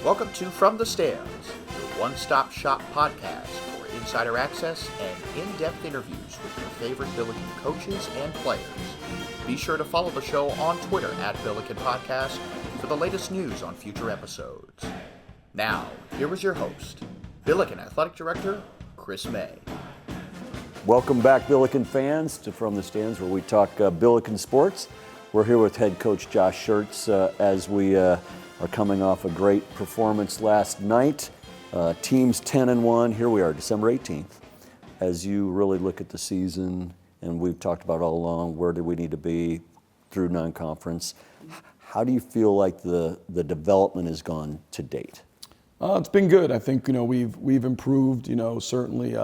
Welcome to From the Stands, your one-stop shop podcast for insider access and in-depth interviews with your favorite Billiken coaches and players. Be sure to follow the show on Twitter at Billiken Podcast for the latest news on future episodes. Now, here is your host, Billiken Athletic Director, Chris May. Welcome back, Billiken fans, to From the Stands, where we talk Billiken sports. We're here with head coach Josh Schertz as we are coming off a great performance last night. Teams 10-1. Here we are, December 18th. As you really look at the season, and we've talked about all along, where do we need to be through non-conference? How do you feel like the development has gone to date? It's been good. I think we've improved. Certainly.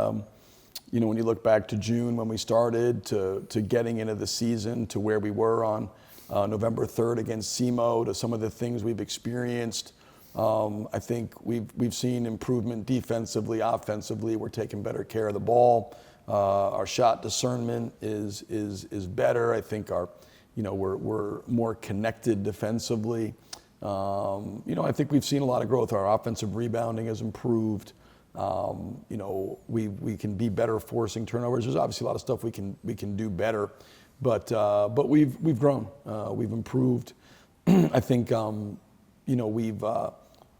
When you look back to June when we started to getting into the season to where we were on November 3rd against SEMO, to some of the things we've experienced, I think we've seen improvement defensively, offensively. We're taking better care of the ball. Our shot discernment is better. I think we're more connected defensively. I think we've seen a lot of growth. Our offensive rebounding has improved. We can be better forcing turnovers. There's obviously a lot of stuff we can do better, but we've grown. We've improved. I think we're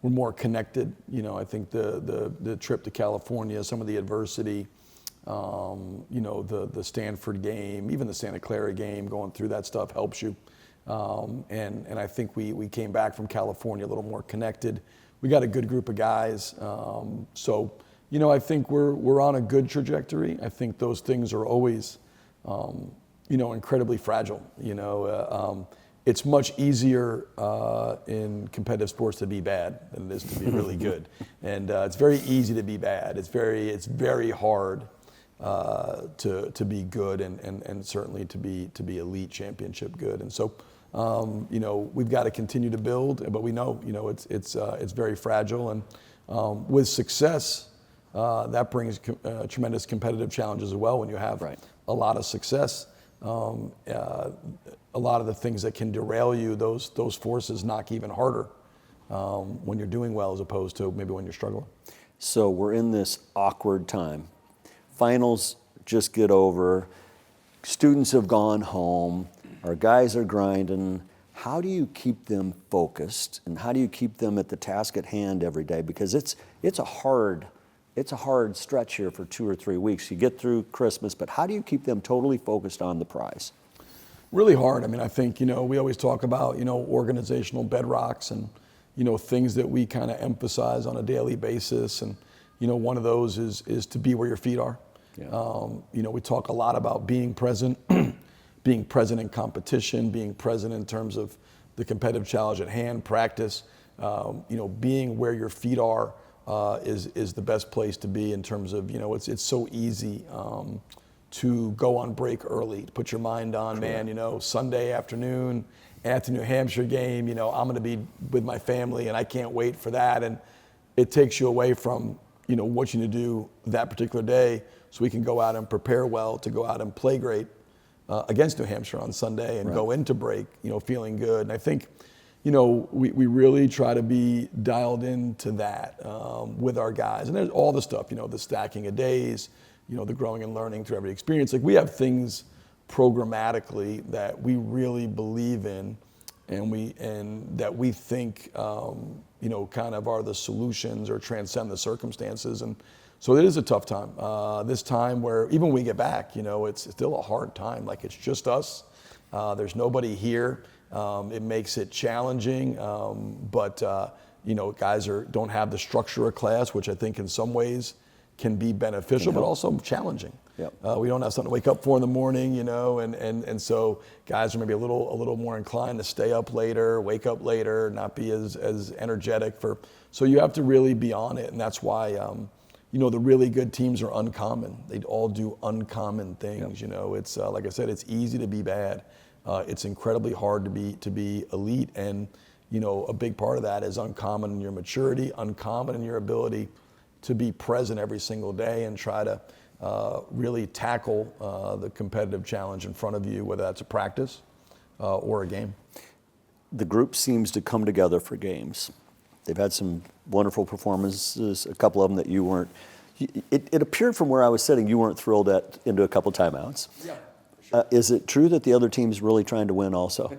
more connected. I think the trip to California, some of the adversity, the Stanford game, even the Santa Clara game, going through that stuff helps you. And I think we came back from California a little more connected. We got a good group of guys. I think we're on a good trajectory. I think those things are always, incredibly fragile. It's much easier in competitive sports to be bad than it is to be really good. And it's very easy to be bad. It's very hard to be good and certainly to be elite championship good. And so, we've got to continue to build, but we know, it's very fragile. And with success, that brings tremendous competitive challenges as well. When you have a lot of success, a lot of the things that can derail you, those forces knock even harder when you're doing well as opposed to maybe when you're struggling. So we're in this awkward time. Finals just get over. Students have gone home. Our guys are grinding. How do you keep them focused, and how do you keep them at the task at hand every day? Because it's a hard stretch here for 2 or 3 weeks. You get through Christmas, but how do you keep them totally focused on the prize? Really hard. I mean, I think, we always talk about, organizational bedrocks and, things that we kind of emphasize on a daily basis. And, one of those is to be where your feet are. Yeah. We talk a lot about being present, being present in competition, being present in terms of the competitive challenge at hand, practice. Being where your feet are is the best place to be in terms of, it's so easy to go on break early, to put your mind on, Sunday afternoon at the New Hampshire game, I'm going to be with my family and I can't wait for that. And it takes you away from, what you need to do that particular day so we can go out and prepare well to go out and play great against New Hampshire on Sunday and go into break, feeling good. And I think, we really try to be dialed into that with our guys. And there's all the stuff, the stacking of days, the growing and learning through every experience. Like, we have things programmatically that we really believe in and that we think, kind of are the solutions or transcend the circumstances. And so it is a tough time. This time where even when we get back, it's still a hard time. Like, it's just us. There's nobody here. It makes it challenging, but guys don't have the structure of class, which I think in some ways can be beneficial, but also challenging. Yep. We don't have something to wake up for in the morning, and so guys are maybe a little more inclined to stay up later, wake up later, not be as energetic so you have to really be on it, and that's why the really good teams are uncommon. They all do uncommon things. Yep. It's like I said, it's easy to be bad. It's incredibly hard to be elite, and a big part of that is uncommon in your maturity, uncommon in your ability to be present every single day and try to really tackle the competitive challenge in front of you, whether that's a practice or a game. The group seems to come together for games. They've had some wonderful performances, a couple of them that you weren't. It appeared from where I was sitting you weren't thrilled into a couple timeouts. Yeah. Is it true that the other team's really trying to win also?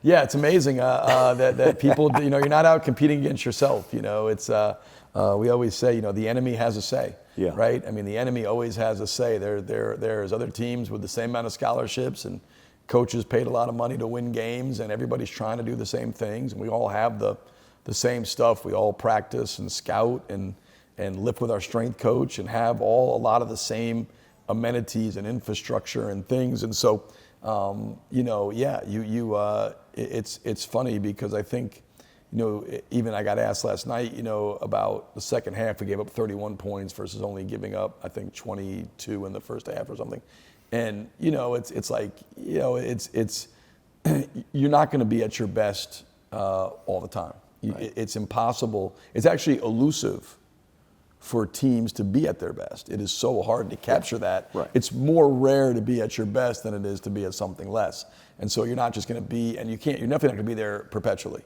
Yeah, it's amazing that people, you're not out competing against yourself. It's we always say, the enemy has a say, right? I mean, the enemy always has a say. There's other teams with the same amount of scholarships and coaches paid a lot of money to win games, and everybody's trying to do the same things, and we all have the same stuff. We all practice and scout and lift with our strength coach and have a lot of the same amenities and infrastructure and things. And so, it's funny because I think, even I got asked last night, about the second half. We gave up 31 points versus only giving up, I think, 22 in the first half or something. And, it's like, it's you're not going to be at your best all the time. Right. It's impossible. It's actually elusive for teams to be at their best. It is so hard to capture that. Right. It's more rare to be at your best than it is to be at something less. And so you're not just going to be, and you're definitely not going to be there perpetually.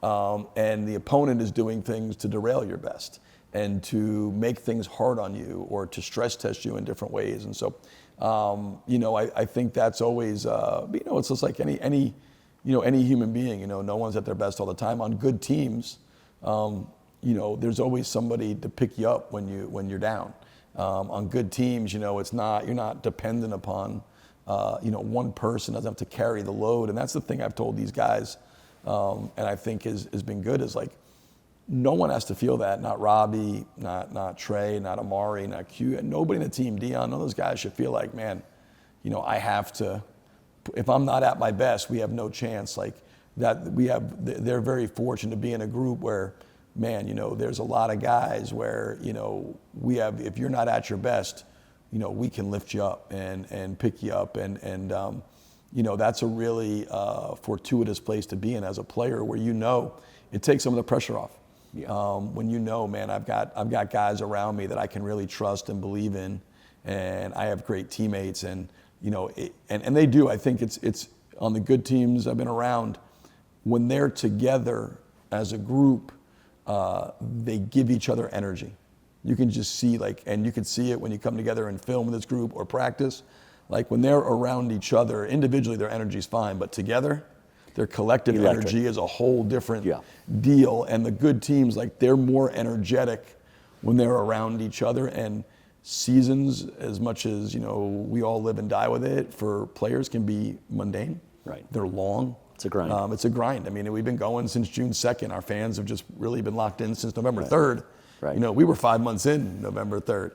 And the opponent is doing things to derail your best and to make things hard on you or to stress test you in different ways. And so, I think that's always, it's just like any human being, no one's at their best all the time. On good teams, there's always somebody to pick you up when you're down. On good teams, you're not dependent upon, one person doesn't have to carry the load. And that's the thing I've told these guys, and I think has been good, is like, no one has to feel that. Not Robbie, not Trey, not Amari, not Q, and nobody in the team. Dion, none of those guys should feel like, man, I have to. If I'm not at my best, we have no chance. Like that, they're very fortunate to be in a group where, man, there's a lot of guys where, if you're not at your best, we can lift you up and pick you up. And that's a really fortuitous place to be in as a player where, it takes some of the pressure off. Yeah. When man, I've got guys around me that I can really trust and believe in, and I have great teammates, and and they do. I think it's on the good teams I've been around, when they're together as a group, they give each other energy. You can just see, and you can see it when you come together and film with this group or practice. Like when they're around each other, individually their energy's fine, but together, their collective energy is a whole different deal. And the good teams, they're more energetic when they're around each other. And seasons, as much as, we all live and die with it, for players can be mundane. Right. They're long. It's a grind. It's a grind. I mean, we've been going since June 2nd. Our fans have just really been locked in since November 3rd. Right. We were 5 months in November 3rd.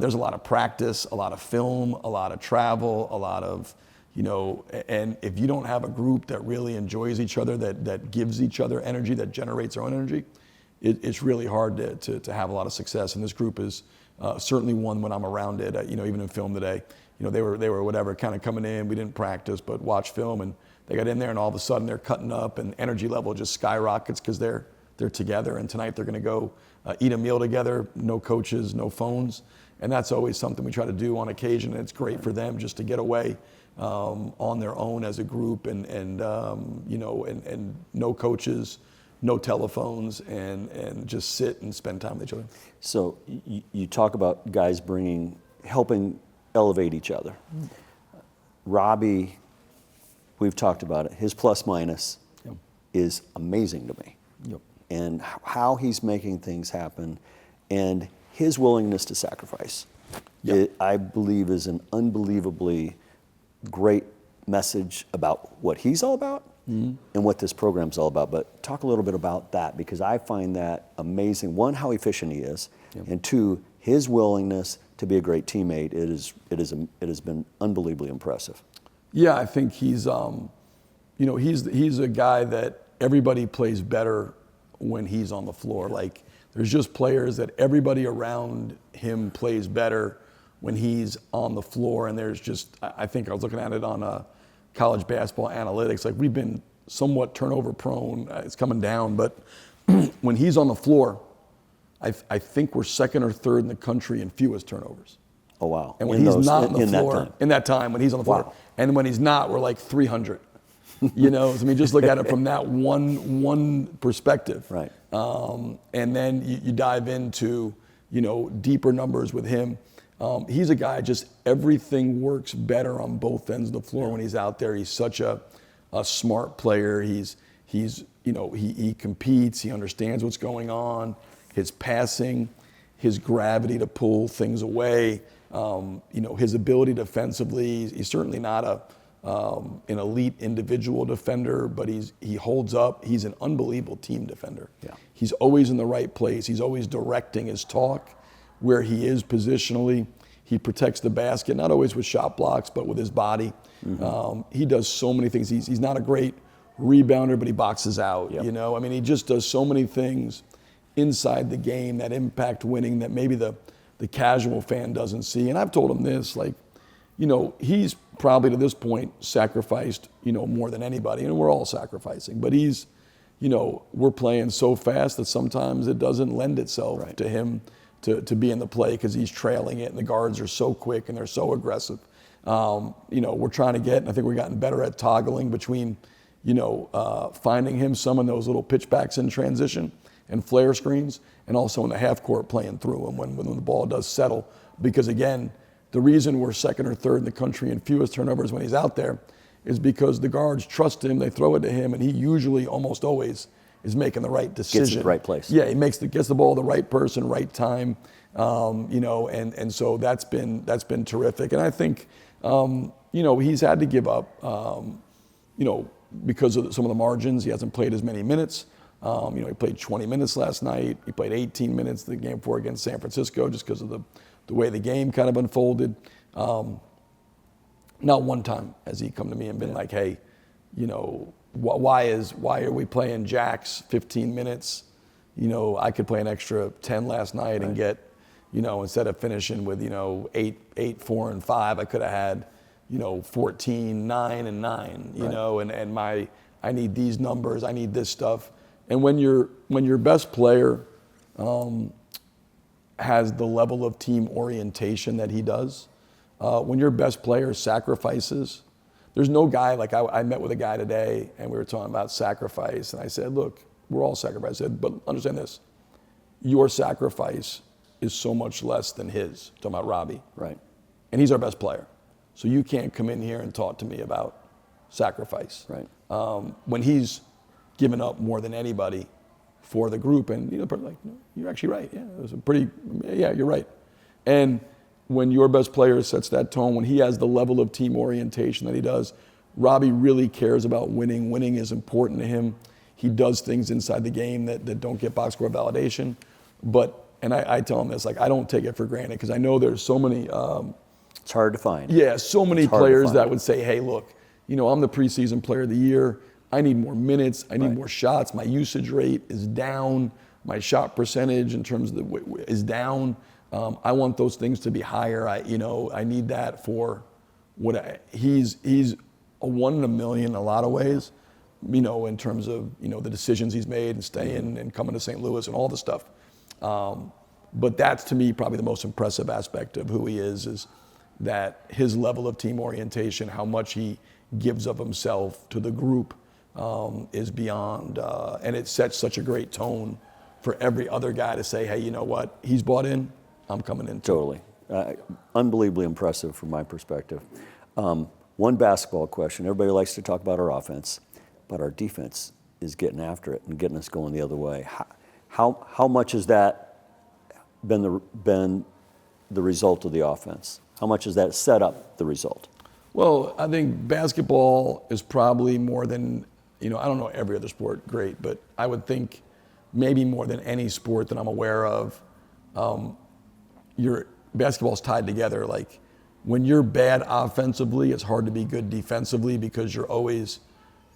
There's a lot of practice, a lot of film, a lot of travel, a lot of, and if you don't have a group that really enjoys each other, that gives each other energy, that generates their own energy, it's really hard to have a lot of success. And this group is certainly one when I'm around it, even in film today. They were whatever, kind of coming in. We didn't practice, but watch film, and they got in there, and all of a sudden they're cutting up, and energy level just skyrockets because they're together. And tonight they're going to go eat a meal together, no coaches, no phones, and that's always something we try to do on occasion. And it's great for them just to get away on their own as a group, and no coaches, no telephones, and just sit and spend time with each other. So you talk about guys helping elevate each other. Robbie, we've talked about it. His plus minus is amazing to me. Yep. And how he's making things happen, and his willingness to sacrifice, I believe, is an unbelievably great message about what he's all about and what this program's all about. But talk a little bit about that, because I find that amazing. One, how efficient he is, and two, his willingness to be a great teammate. It has been unbelievably impressive. Yeah, I think he's a guy that everybody plays better when he's on the floor. Like, there's just players that everybody around him plays better when he's on the floor. And there's just, I think I was looking at it on college basketball analytics, like we've been somewhat turnover prone. It's coming down, but when he's on the floor, I think we're second or third in the country in fewest turnovers. Oh, wow. And when he's not on the floor, in that time when he's on the floor, and when he's not, we're like 300. You know, I mean, just look at it from that one perspective. Right. And then you dive into, you know, deeper numbers with him. He's a guy, just everything works better on both ends of the floor when he's out there. He's such a smart player. He's you know, he competes. He understands what's going on. His passing, his gravity to pull things away. You know, his ability defensively. He's certainly not an elite individual defender, but he holds up. He's an unbelievable team defender. Yeah. He's always in the right place. He's always directing his talk where he is positionally. He protects the basket, not always with shot blocks, but with his body. He does so many things. He's not a great rebounder, but he boxes out. Yep. You know, I mean, he just does so many things inside the game that impact winning that maybe the casual fan doesn't see. And I've told him this, like, you know, he's probably to this point sacrificed, you know, more than anybody, and we're all sacrificing. But he's, you know, we're playing so fast that sometimes it doesn't lend itself to him to be in the play because he's trailing it, and the guards are so quick and they're so aggressive. You know, we're trying to get, and I think we've gotten better at toggling between, you know, finding him some of those little pitchbacks in transition and flare screens, and also in the half court playing through him when the ball does settle. Because again, the reason we're second or third in the country in fewest turnovers when he's out there is because the guards trust him, they throw it to him, and he usually, almost always, is making the right decision. Gets it the right place. Yeah, he gets the ball to the right person, right time. You know, and so that's been terrific. And I think, you know, he's had to give up, you know, because of some of the margins. He hasn't played as many minutes. You know, he played 20 minutes last night. He played 18 minutes the game before against San Francisco just because of the way the game kind of unfolded. Not one time has he come to me and been like, hey, you know, why are we playing Jacks 15 minutes? You know, I could play an extra 10 last night and get, you know, instead of finishing with, you know, 8, 4, and 5, I could have had, you know, 14, 9, and 9, you know, and I need these numbers, I need this stuff. And when your best player has the level of team orientation that he does, when your best player sacrifices, there's no guy, like I met with a guy today and we were talking about sacrifice, and I said, look, we're all sacrificed. I said, but understand this, your sacrifice is so much less than his. Talking about Robbie. Right. And he's our best player. So you can't come in here and talk to me about sacrifice. Right. When he's given up more than anybody for the group, and you know, like, you're actually right. Yeah, it was a pretty. Yeah, you're right. And when your best player sets that tone, when he has the level of team orientation that he does, Robbie really cares about winning. Winning is important to him. He does things inside the game that don't get box score validation. But, and I tell him this, like, I don't take it for granted because I know there's so many. It's hard to find. Yeah, so many players that would say, hey, look, you know, I'm the preseason player of the year. I need more minutes. I need more shots. My usage rate is down. My shot percentage in terms of is down. I want those things to be higher. I need that for he's a 1 in a million in a lot of ways, you know, in terms of, you know, the decisions he's made and staying and coming to St. Louis and all the stuff. But that's, to me, probably the most impressive aspect of who he is that his level of team orientation, how much he gives of himself to the group, is beyond, and it sets such a great tone for every other guy to say, hey, you know what, he's bought in, I'm coming in too. Totally. Unbelievably impressive from my perspective. One basketball question. Everybody likes to talk about our offense, but our defense is getting after it and getting us going the other way. How much has that been the result of the offense? How much has that set up the result? Well, I think basketball is probably more than, you know, I don't know every other sport great, but I would think maybe more than any sport that I'm aware of, your basketball's tied together. Like, when you're bad offensively, it's hard to be good defensively because you're always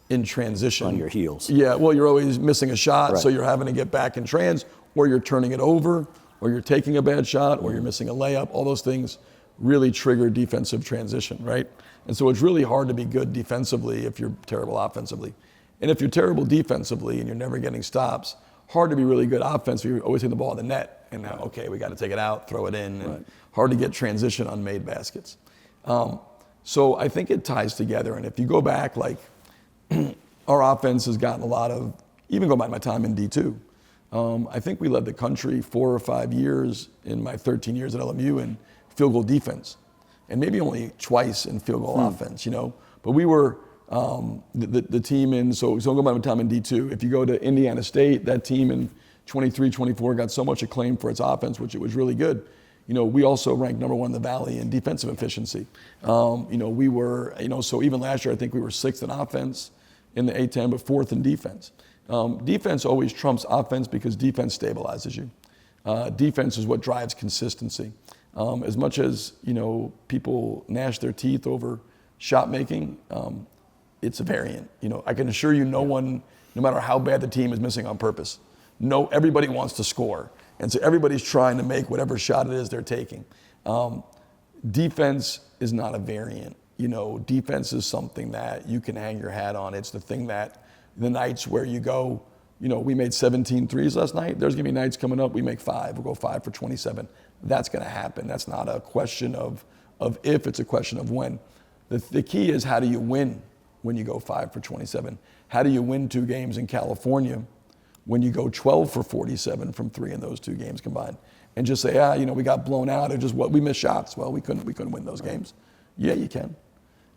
in transition. On your heels. Yeah, well, you're always missing a shot, so you're having to get back in trans, or you're turning it over, or you're taking a bad shot, or you're missing a layup. All those things really trigger defensive transition, right? And so it's really hard to be good defensively if you're terrible offensively. And if you're terrible defensively and you're never getting stops, hard to be really good offensively. You're always hitting the ball in the net. And now, okay, we got to take it out, throw it in. And hard to get transition on made baskets. So I think it ties together. And if you go back, like, our offense has gotten a lot of, even going by my time in D2, I think we led the country 4 or 5 years in my 13 years at LMU in field goal defense, and maybe only twice in field goal offense, But we were the team in, so going by my time in D2, if you go to Indiana State, that team in 23, 24 got so much acclaim for its offense, which it was really good. We also ranked number 1 in the Valley in defensive efficiency. We were, so even last year, I think we were 6th in offense in the A-10, but 4th in defense. Defense always trumps offense because defense stabilizes you. Defense is what drives consistency. As much as, people gnash their teeth over shot making, it's a variant. I can assure you no one, no matter how bad the team, is missing on purpose. No, everybody wants to score. And so everybody's trying to make whatever shot it is they're taking. Defense is not a variant. Defense is something that you can hang your hat on. It's the thing that the nights where you go, we made 17 threes last night. There's going to be nights coming up, we make 5. We'll go 5 for 27. That's going to happen. That's not a question of if, it's a question of when. The key is, how do you win when you go 5 for 27? How do you win 2 games in California when you go 12 for 47 from 3 in those 2 games combined? And just say, we got blown out, or just what, we missed shots. Well, we couldn't win those games. Yeah, you can.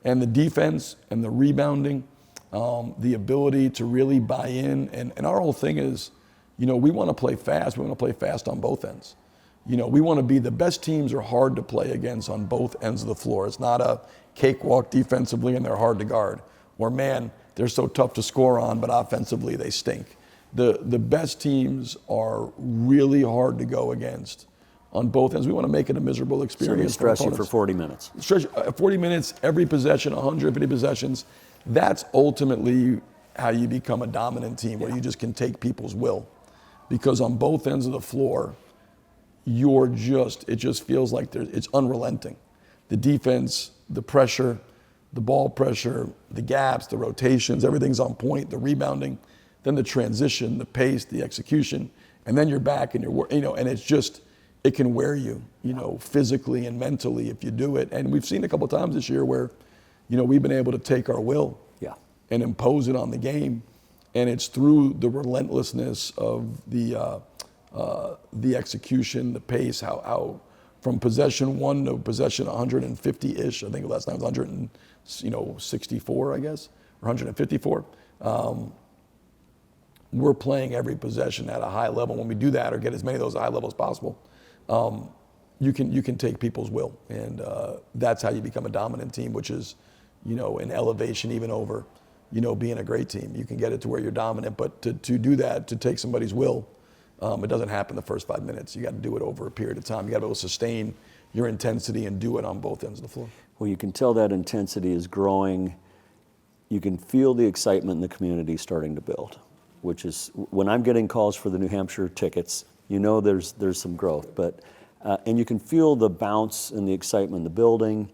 And the defense and the rebounding, the ability to really buy in, and our whole thing is, we want to play fast. We want to play fast on both ends. We want to be, the best teams are hard to play against on both ends of the floor. It's not a cakewalk defensively and they're hard to guard, or man, they're so tough to score on, but offensively they stink. The best teams are really hard to go against on both ends. We want to make it a miserable experience. So they stress you for 40 minutes. 40 minutes, every possession, 150 possessions. That's ultimately how you become a dominant team, where you just can take people's will. Because on both ends of the floor, it just feels like it's unrelenting. The defense, the pressure, the ball pressure, the gaps, the rotations, everything's on point, the rebounding, then the transition, the pace, the execution, and then you're back and and it's just, it can wear you, physically and mentally if you do it. And we've seen a couple of times this year where, we've been able to take our will and impose it on the game. And it's through the relentlessness of the execution, the pace, how from possession 1 to possession 150-ish, I think last time was 164, I guess, or 154. We're playing every possession at a high level. When we do that, or get as many of those high levels as possible, you can take people's will, and that's how you become a dominant team, which is, an elevation even over, being a great team. You can get it to where you're dominant, but to do that, to take somebody's will, it doesn't happen the first 5 minutes. You got to do it over a period of time. You got to be able to sustain your intensity and do it on both ends of the floor. Well, you can tell that intensity is growing. You can feel the excitement in the community starting to build, which is, when I'm getting calls for the New Hampshire tickets, there's some growth. But and you can feel the bounce and the excitement in the building.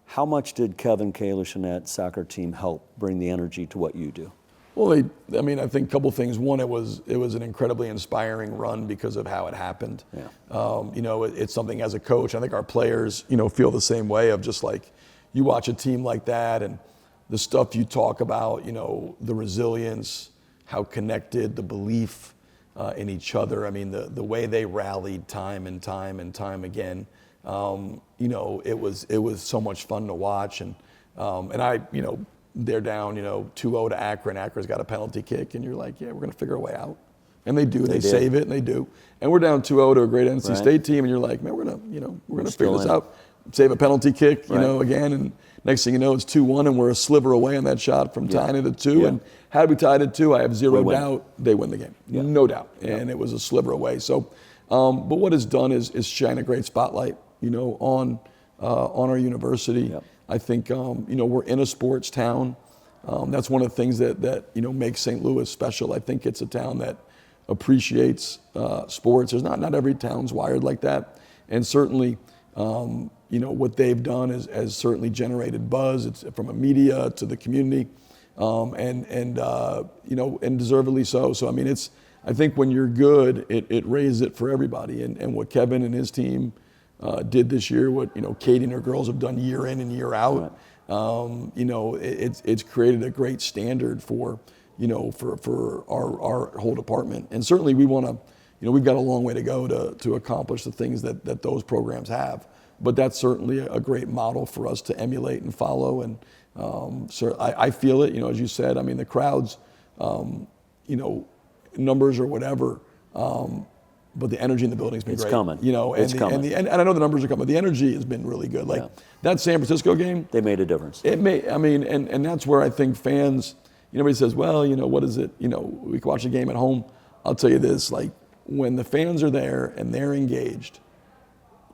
How much did Kevin Kalish and that soccer team help bring the energy to what you do? Well, I think a couple things. One, it was an incredibly inspiring run because of how it happened. Yeah. It's something, as a coach, I think our players, feel the same way, of just like, you watch a team like that and the stuff you talk about, the resilience, how connected, the belief in each other. The way they rallied time and time and time again. It was so much fun to watch, and I, they're down, 2-0 to Akron. Akron's got a penalty kick, and you're like, yeah, we're going to figure a way out. And they do. They save it, and they do. And we're down 2-0 to a great NC State team, and you're like, man, we're going to figure this out. Save a penalty kick, again, and next thing you know, it's 2-1, and we're a sliver away on that shot from tying it at 2. Yeah. And had we tied at 2, I have zero doubt they win the game. Yeah. No doubt. And it was a sliver away. So, but what it's done is shine a great spotlight, on our university. Yep. I think, we're in a sports town. That's one of the things that makes St. Louis special. I think it's a town that appreciates sports. There's not every town's wired like that. And certainly, what they've done has certainly generated buzz. It's from a media to the community, and deservedly so. So, I think when you're good, it raises it for everybody. And what Kevin and his team did this year, what Katie and her girls have done year in and year out, It's created a great standard for our whole department. And certainly we want to, we've got a long way to go to accomplish the things that those programs have. But that's certainly a great model for us to emulate and follow. And so I feel it, as you said. I mean, the crowds, numbers or whatever, but the energy in the building's been it's great. Coming. It's coming. And I know the numbers are coming, but the energy has been really good. Like that San Francisco game, they made a difference. And that's where I think fans, everybody says, well, what is it? We can watch a game at home. I'll tell you this, like when the fans are there and they're engaged,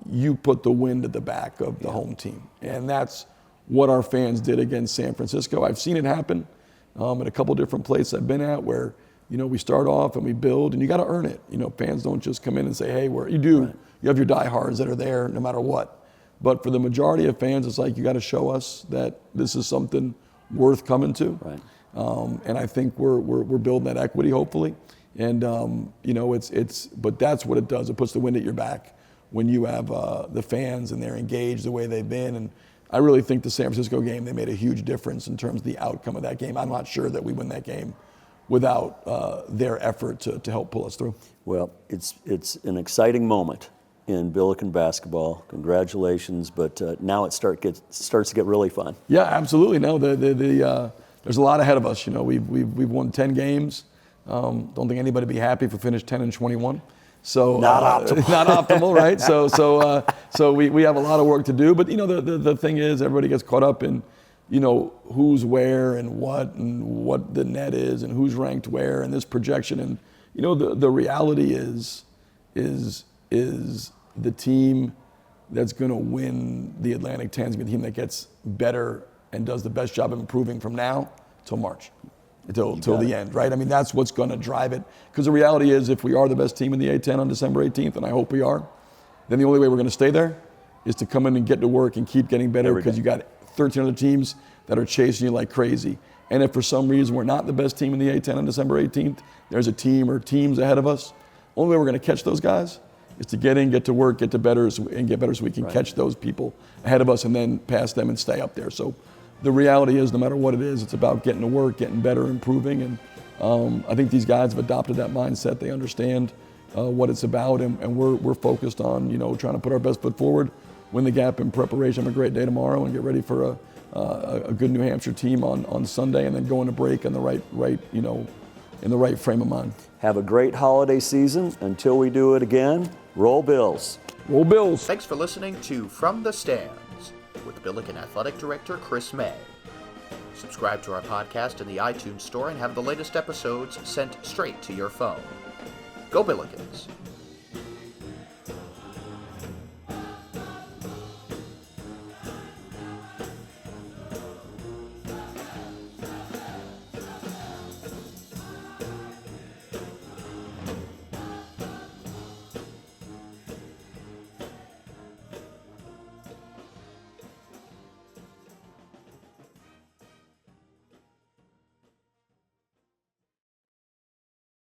you put the wind at the back of the home team. And that's what our fans did against San Francisco. I've seen it happen at a couple different places I've been at where, we start off and we build, and you got to earn it. Fans don't just come in and say, hey, you do. Right. You have your diehards that are there no matter what. But for the majority of fans, it's like you got to show us that this is something worth coming to. Right. And I think we're building that equity, hopefully. And but that's what it does. It puts the wind at your back when you have the fans and they're engaged the way they've been. And I really think the San Francisco game, they made a huge difference in terms of the outcome of that game. I'm not sure that we win that game without their effort to help pull us through. Well, it's an exciting moment in Billiken basketball. Congratulations, but now it starts to get really fun. Yeah, absolutely. No, there's a lot ahead of us. We've won 10 games. Don't think anybody would be happy if we finished 10-21. So not optimal. Not optimal, right? So we have a lot of work to do. But the thing is, everybody gets caught up in who's where and what the net is and who's ranked where and this projection. And the reality is the team that's going to win the Atlantic 10 is the team that gets better and does the best job of improving from now till March. Till the end, right? I mean, that's what's going to drive it. Because the reality is, if we are the best team in the A-10 on December 18th, and I hope we are, then the only way we're going to stay there is to come in and get to work and keep getting better, because you got 13 other teams that are chasing you like crazy. And if for some reason we're not the best team in the A-10 on December 18th, there's a team or teams ahead of us. Only way we're going to catch those guys is to get in, get to work, get better so we can catch those people ahead of us and then pass them and stay up there. So the reality is, no matter what it is, it's about getting to work, getting better, improving. And I think these guys have adopted that mindset. They understand what it's about, and we're focused on trying to put our best foot forward, win the gap in preparation. Have a great day tomorrow, and get ready for a good New Hampshire team on Sunday, and then go into break in the right frame of mind. Have a great holiday season. Until we do it again, roll Bills. Roll Bills. Thanks for listening to From the Stands with Billiken Athletic Director Chris May. Subscribe to our podcast in the iTunes Store and have the latest episodes sent straight to your phone. Go Billikens!